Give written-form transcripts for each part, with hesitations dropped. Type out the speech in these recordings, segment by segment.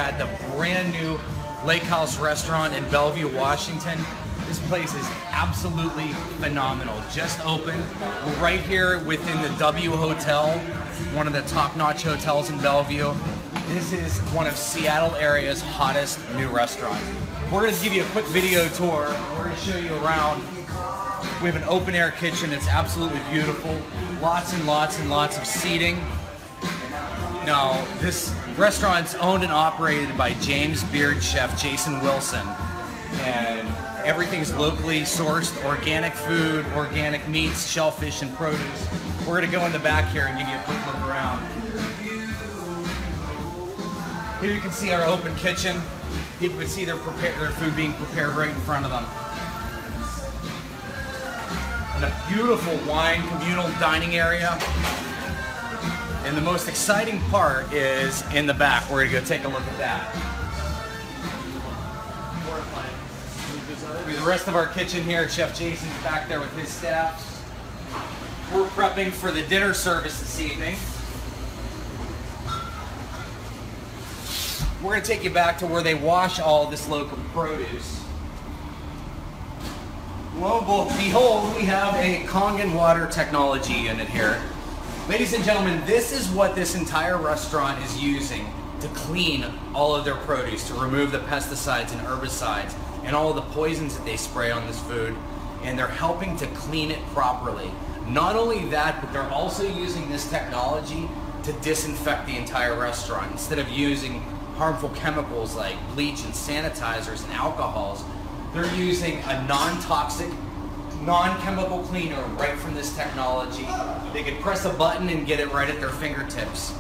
at the brand new Lake House restaurant in Bellevue, Washington. This place is absolutely phenomenal. Just opened. We're right here within the W Hotel, one of the top-notch hotels in Bellevue. This is one of Seattle area's hottest new restaurants. We're going to give you a quick video tour. We're going to show you around. We have an open-air kitchen. It's absolutely beautiful. Lots and lots and lots of seating. Now, this restaurant's owned and operated by James Beard chef Jason Wilson. And everything's locally sourced, organic food, organic meats, shellfish, and produce. We're going to go in the back here and give you a quick look around. Here you can see our open kitchen. People can see their food being prepared right in front of them. And a beautiful wine communal dining area. And the most exciting part is in the back. We're going to go take a look at that. The rest of our kitchen here, Chef Jason's back there with his staff. We're prepping for the dinner service this evening. We're going to take you back to where they wash all this local produce. Lo and behold, we have a Kangen water technology unit here. Ladies and gentlemen, this is what this entire restaurant is using to clean all of their produce, to remove the pesticides and herbicides and all of the poisons that they spray on this food, and they're helping to clean it properly. Not only that, but they're also using this technology to disinfect the entire restaurant. Instead of using harmful chemicals like bleach and sanitizers and alcohols, they're using a non-toxic, non-chemical cleaner right from this technology. They could press a button and get it right at their fingertips.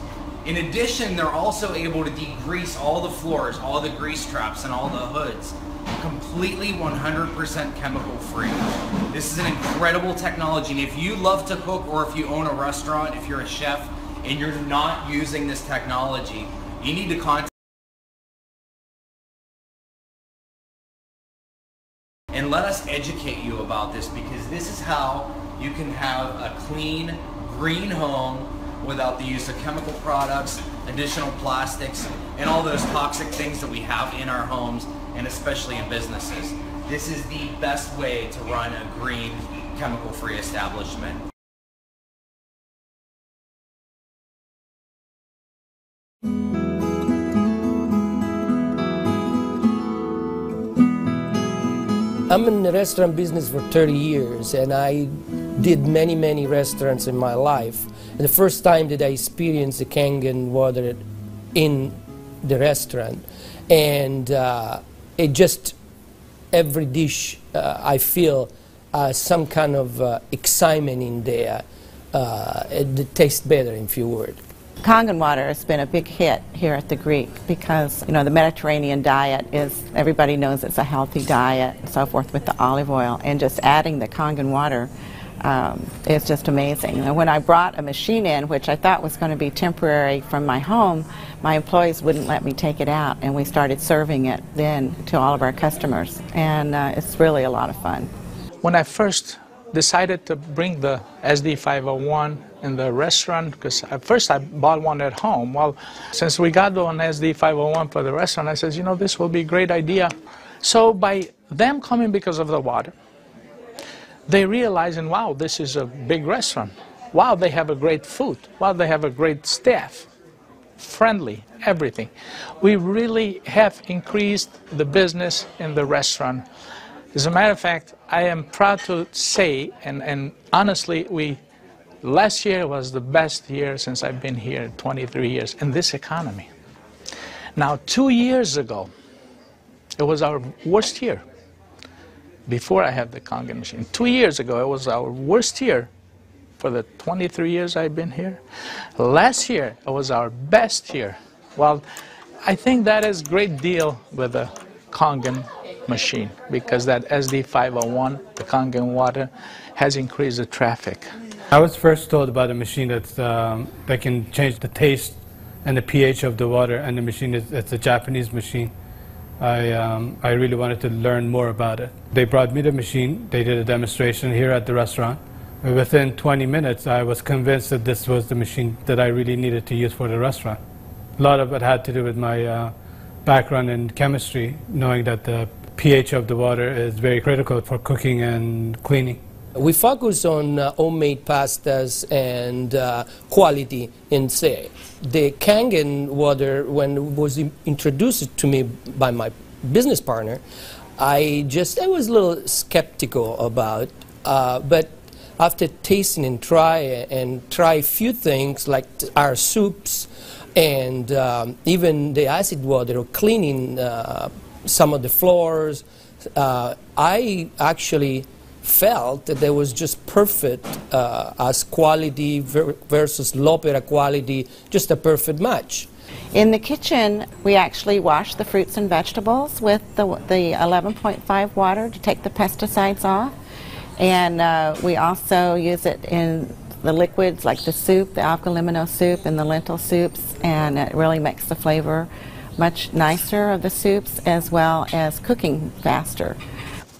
In addition, they're also able to degrease all the floors, all the grease traps, and all the hoods. Completely 100% chemical free. This is an incredible technology, and if you love to cook or if you own a restaurant, if you're a chef and you're not using this technology, you need to contact and let us educate you about this, because this is how you can have a clean, green home without the use of chemical products, additional plastics, and all those toxic things that we have in our homes and especially in businesses. This is the best way to run a green, chemical-free establishment. I'm in the restaurant business for 30 years, and I did many restaurants in my life. And the first time that I experienced the Kangen water in the restaurant, and it just, every dish I feel some kind of excitement in there. It tastes better, in few words. Kangen water has been a big hit here at the Greek because, you know, the Mediterranean diet is, everybody knows it's a healthy diet and so forth with the olive oil, and just adding the Kangen water is just amazing. And when I brought a machine in, which I thought was going to be temporary from my home, my employees wouldn't let me take it out, and we started serving it then to all of our customers, and it's really a lot of fun. When I first decided to bring the SD501 in the restaurant, because at first I bought one at home. Well, since we got one SD501 for the restaurant, I said, you know, this will be a great idea. So by them coming because of the water, they realizing, wow, this is a big restaurant. Wow, they have a great food. Wow, they have a great staff. Friendly, everything. We really have increased the business in the restaurant. As a matter of fact, I am proud to say, and honestly, last year was the best year since I've been here, 23 years, in this economy. Now, 2 years ago, it was our worst year, before I had the Kangen machine. 2 years ago, it was our worst year for the 23 years I've been here. Last year, it was our best year. Well, I think that is a great deal with the Kangen machine, because that SD501, the Kangen water, has increased the traffic. I was first told about a machine that can change the taste and the pH of the water, and the machine it's a Japanese machine. I really wanted to learn more about it. They brought me the machine, they did a demonstration here at the restaurant. Within 20 minutes I was convinced that this was the machine that I really needed to use for the restaurant. A lot of it had to do with my background in chemistry, knowing that the pH of the water is very critical for cooking and cleaning. We focus on homemade pastas and quality in say. The Kangen water, when it was introduced to me by my business partner, I was a little skeptical about, but after tasting and try a few things like our soups and even the acid water or cleaning some of the floors, I actually felt that there was just perfect as quality versus l'opera quality, just a perfect match. In the kitchen, we actually wash the fruits and vegetables with the 11.5 water to take the pesticides off. And we also use it in the liquids like the soup, the alkalimino soup and the lentil soups, and it really makes the flavor much nicer of the soups as well as cooking faster.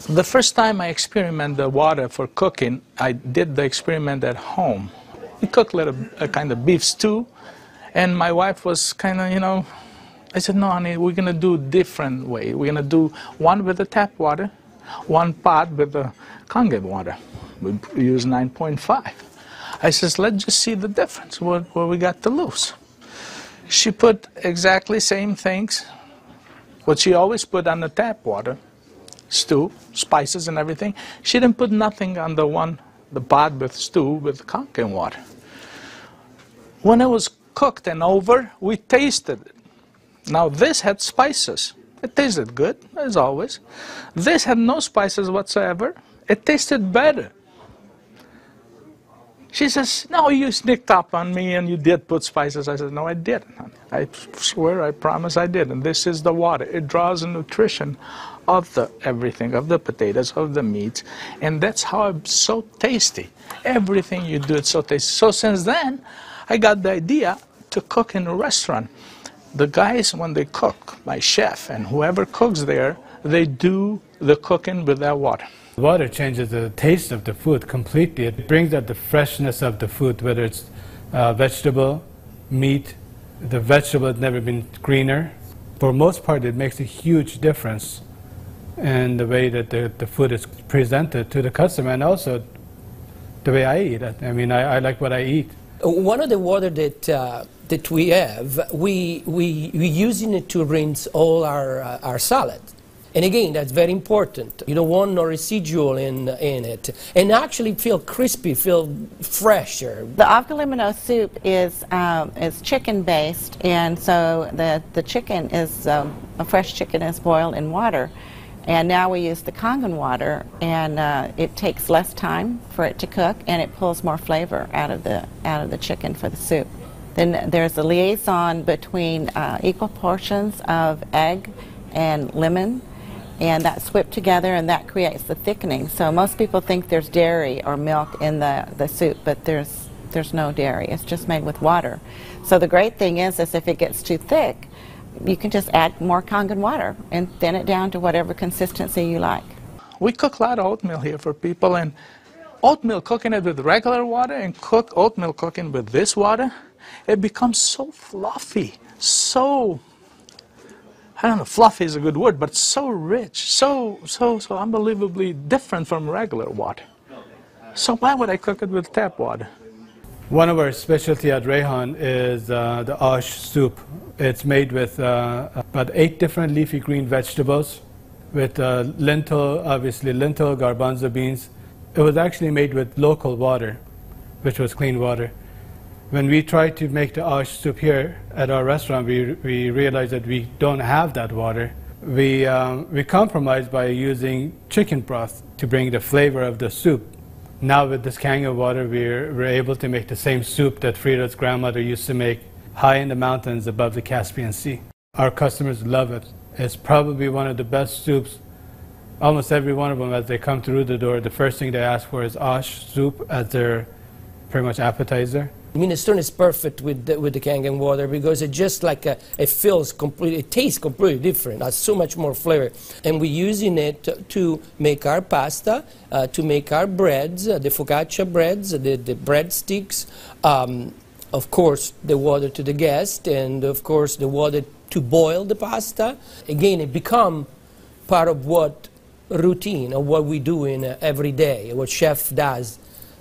The first time I experimented the water for cooking, I did the experiment at home. We cooked a kind of beef stew, and my wife was kind of, you know, I said, no, honey, we're going to do a different way. We're going to do one with the tap water, one pot with the Kangen water. We use 9.5. I says, let's just see the difference, what we got to lose. She put exactly same things, what she always put on the tap water, stew, spices and everything. She didn't put nothing on the pot with stew with Kangen water. When it was cooked and over, we tasted it. Now this had spices. It tasted good, as always. This had no spices whatsoever. It tasted better. She says, no, you sneaked up on me and you did put spices. I said, no, I didn't, honey. I swear, I promise I did. And this is the water. It draws the nutrition of the everything, of the potatoes, of the meats. And that's how it's so tasty. Everything you do, it's so tasty. So since then, I got the idea to cook in a restaurant. The guys, when they cook, my chef and whoever cooks there, they do the cooking with that water. Water changes the taste of the food completely. It brings out the freshness of the food, whether it's vegetable, meat. The vegetable has never been greener. For most part, it makes a huge difference in the way that the food is presented to the customer, and also the way I eat it. I mean, I like what I eat. One of the water that we have, we using it to rinse all our salad. And again, that's very important. You don't want no residual in it. And actually feel crispy, feel fresher. The alkalimino soup is chicken-based, and so the chicken is, a fresh chicken is boiled in water. And now we use the Kangen water, and it takes less time for it to cook, and it pulls more flavor out of the chicken for the soup. Then there's a liaison between equal portions of egg and lemon, and that's whipped together, and that creates the thickening. So most people think there's dairy or milk in the soup, but there's no dairy. It's just made with water. So the great thing is if it gets too thick, you can just add more Kangen water and thin it down to whatever consistency you like. We cook a lot of oatmeal here for people, and oatmeal cooking it with regular water and oatmeal cooking with this water, it becomes so fluffy, so, I don't know, fluffy is a good word, but so rich, so unbelievably different from regular water. So why would I cook it with tap water? One of our specialty at Restaurants is the ash soup. It's made with about 8 different leafy green vegetables, with lentil, obviously lentil, garbanzo beans. It was actually made with local water, which was clean water. When we tried to make the ash soup here at our restaurant, we realized that we don't have that water. We compromised by using chicken broth to bring the flavor of the soup. Now with this Kangen water, we're able to make the same soup that Frida's grandmother used to make high in the mountains above the Caspian Sea. Our customers love it. It's probably one of the best soups. Almost every one of them, as they come through the door, the first thing they ask for is ash soup as their pretty much appetizer. Minestrone is perfect with the Kangen water because it just like it feels completely, it tastes completely different. It has so much more flavor, and we're using it to make our pasta, to make our breads, the focaccia breads, the breadsticks. Of course, the water to the guest, and of course the water to boil the pasta. Again, it become part of what routine of what we do in every day, what chef does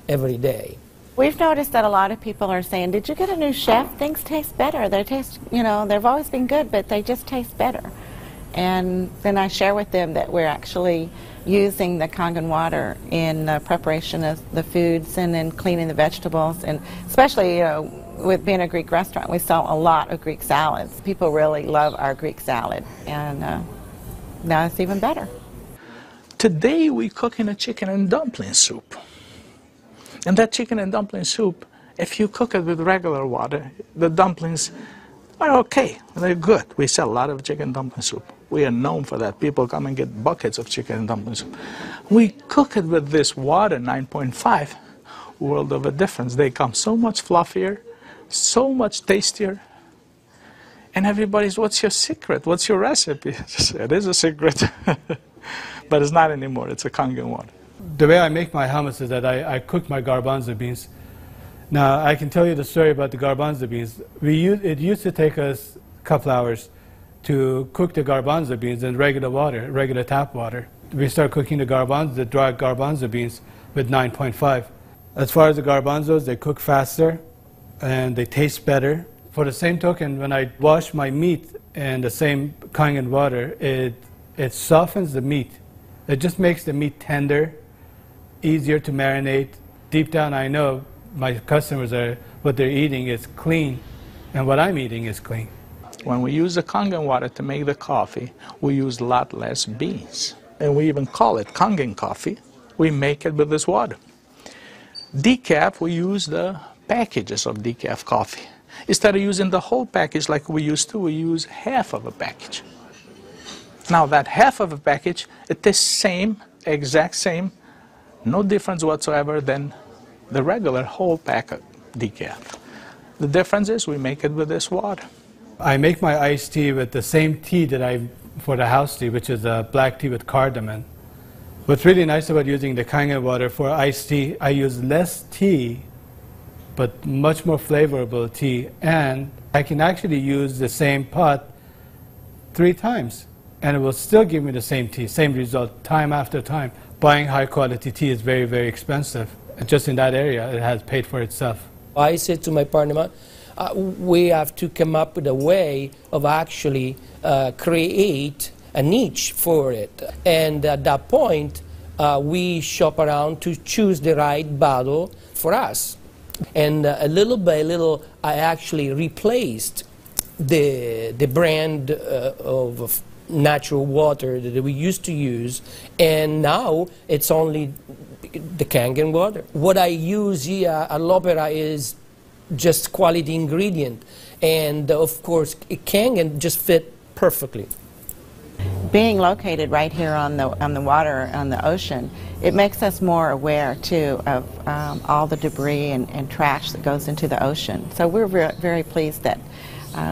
every day. We've noticed that a lot of people are saying, did you get a new chef? Things taste better. They taste, you know, they've always been good, but they just taste better. And then I share with them that we're actually using the Kangen water in preparation of the foods and in cleaning the vegetables. And especially, you know, with being a Greek restaurant, we sell a lot of Greek salads. People really love our Greek salad. And now it's even better. Today we're cooking a chicken and dumpling soup. And that chicken and dumpling soup, if you cook it with regular water, the dumplings are okay. They're good. We sell a lot of chicken dumpling soup. We are known for that. People come and get buckets of chicken and dumpling soup. We cook it with this water, 9.5, world of a difference. They come so much fluffier, so much tastier. And everybody's, what's your secret? What's your recipe? It is a secret. But it's not anymore. It's a Kangen water. The way I make my hummus is that I cook my garbanzo beans. Now, I can tell you the story about the garbanzo beans. It used to take us a couple hours to cook the garbanzo beans in regular water, regular tap water. We start cooking the dry garbanzo beans with 9.5. As far as the garbanzos, they cook faster and they taste better. For the same token, when I wash my meat in the same Kangen water, it softens the meat. It just makes the meat tender, easier to marinate. Deep down, I know my customers what they're eating is clean, and what I'm eating is clean. When we use the Kangen water to make the coffee, we use a lot less beans. And we even call it Kangen coffee. We make it with this water. Decaf, we use the packages of decaf coffee. Instead of using the whole package like we used to, we use half of a package. Now that half of a package, it is same, exact same, no difference whatsoever than the regular whole pack of decaf. The difference is we make it with this water. I make my iced tea with the same tea that for the house tea, which is a black tea with cardamom. What's really nice about using the Kangen water for iced tea, I use less tea, but much more flavorful tea, and I can actually use the same pot 3 times. And it will still give me the same tea, same result, time after time. Buying high quality tea is very, very expensive. Just in that area, it has paid for itself. I said to my partner, we have to come up with a way of actually create a niche for it. And at that point, we shop around to choose the right bottle for us. And little by little, I actually replaced the brand of natural water that we used to use, and now it's only the Kangen water. What I use here at L'Opera is just quality ingredient, and of course Kangen just fit perfectly. Being located right here on the water, on the ocean, it makes us more aware too of all the debris and trash that goes into the ocean. So we're very pleased that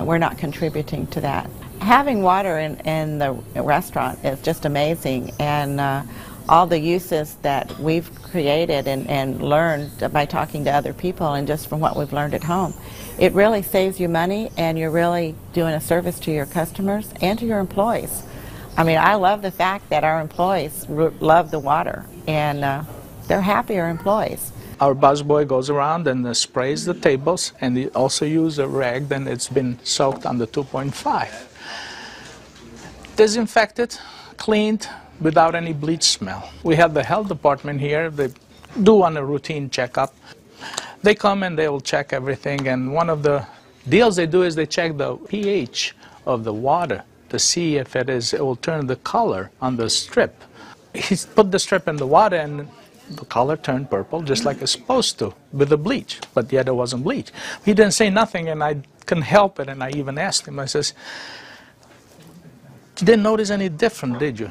we're not contributing to that. Having water in the restaurant is just amazing, and all the uses that we've created and learned by talking to other people and just from what we've learned at home, it really saves you money, and you're really doing a service to your customers and to your employees. I mean, I love the fact that our employees love the water, and they're happier employees. Our busboy goes around and sprays the tables, and he also uses a rag, then it's been soaked under 2.5. Disinfected, cleaned, without any bleach smell. We have the health department here. They do on a routine checkup. They come and they will check everything, and one of the deals they do is they check the pH of the water to see if it will turn the color on the strip. He put the strip in the water and the color turned purple just like it's supposed to with the bleach, but yet it wasn't bleach. He didn't say nothing, and I couldn't help it, and I even asked him, I says, "You didn't notice any different, did you?"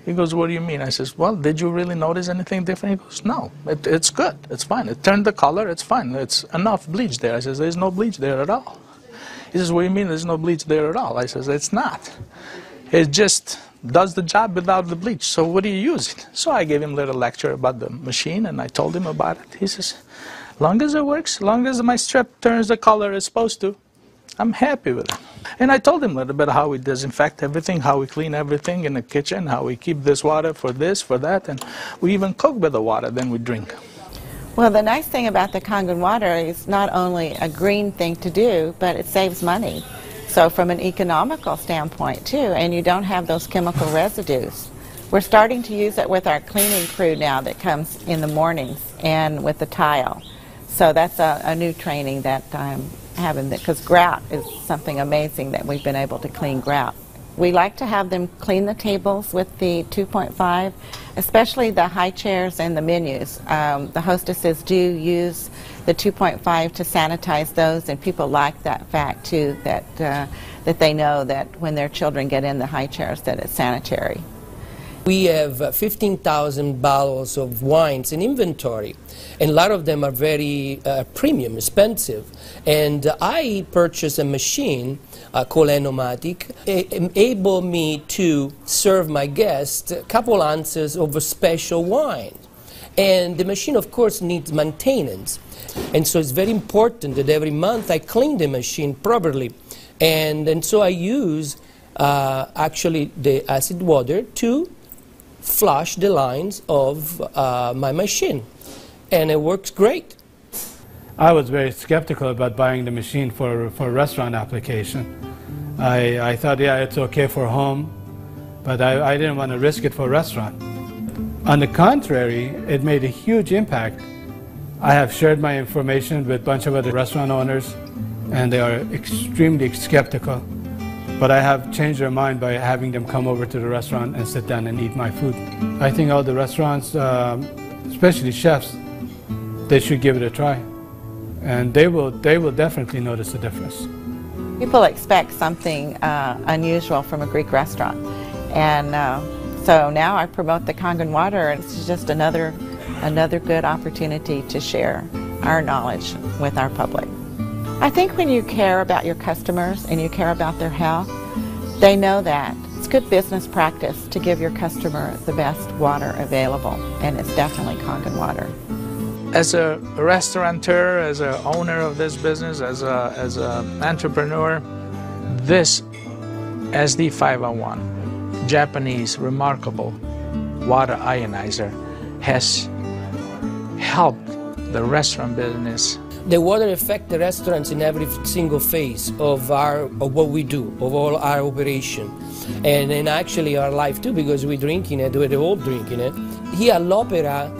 He goes, "What do you mean?" I says, "Well, did you really notice anything different?" He goes, "No, it's good, it's fine. It turned the color, it's fine. It's enough bleach there." I says, "There's no bleach there at all." He says, "What do you mean there's no bleach there at all?" I says, "It's not. It just does the job without the bleach. So what do you use it?" So I gave him a little lecture about the machine, and I told him about it. He says, "Long as it works, long as my strip turns the color it's supposed to, I'm happy with it." And I told him a little bit how we disinfect everything, how we clean everything in the kitchen, how we keep this water for this, for that, and we even cook with the water, then we drink. Well, the nice thing about the Kangen water is not only a green thing to do, but it saves money. So from an economical standpoint too, and you don't have those chemical residues. We're starting to use it with our cleaning crew now that comes in the mornings and with the tile. So that's a new training that I'm having, because grout is something amazing that we've been able to clean grout. We like to have them clean the tables with the 2.5, especially the high chairs and the menus. The hostesses do use the 2.5 to sanitize those, and people like that fact too, that they know that when their children get in the high chairs that it's sanitary. We have 15,000 bottles of wines in inventory, and a lot of them are very premium, expensive. And I purchased a machine called Enomatic, able me to serve my guests a couple ounces of a special wine. And the machine, of course, needs maintenance. And so it's very important that every month I clean the machine properly. And so I use actually the acid water to flush the lines of my machine, and it works great. I was very skeptical about buying the machine for a restaurant application. I thought, yeah, it's okay for home, but I didn't want to risk it for a restaurant. On the contrary, it made a huge impact. I have shared my information with a bunch of other restaurant owners, and they are extremely skeptical. But I have changed their mind by having them come over to the restaurant and sit down and eat my food. I think all the restaurants, especially chefs, they should give it a try. And they will definitely notice a difference. People expect something unusual from a Greek restaurant. And so now I promote the Kangen water, and it's just another good opportunity to share our knowledge with our public. I think when you care about your customers and you care about their health, they know that. It's good business practice to give your customer the best water available, and it's definitely Kangen water. As a restaurateur, as an owner of this business, as an entrepreneur, this SD501, Japanese remarkable water ionizer, has helped the restaurant business. The water affects the restaurants in every single phase of what we do, of all our operation, and actually our life too, because we're drinking it, we're all drinking it. Here at l'Opera,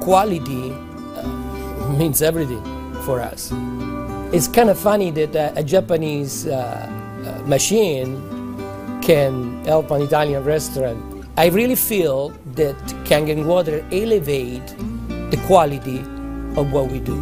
quality means everything for us. It's kind of funny that a Japanese machine can help an Italian restaurant. I really feel that Kangen water elevate the quality of what we do.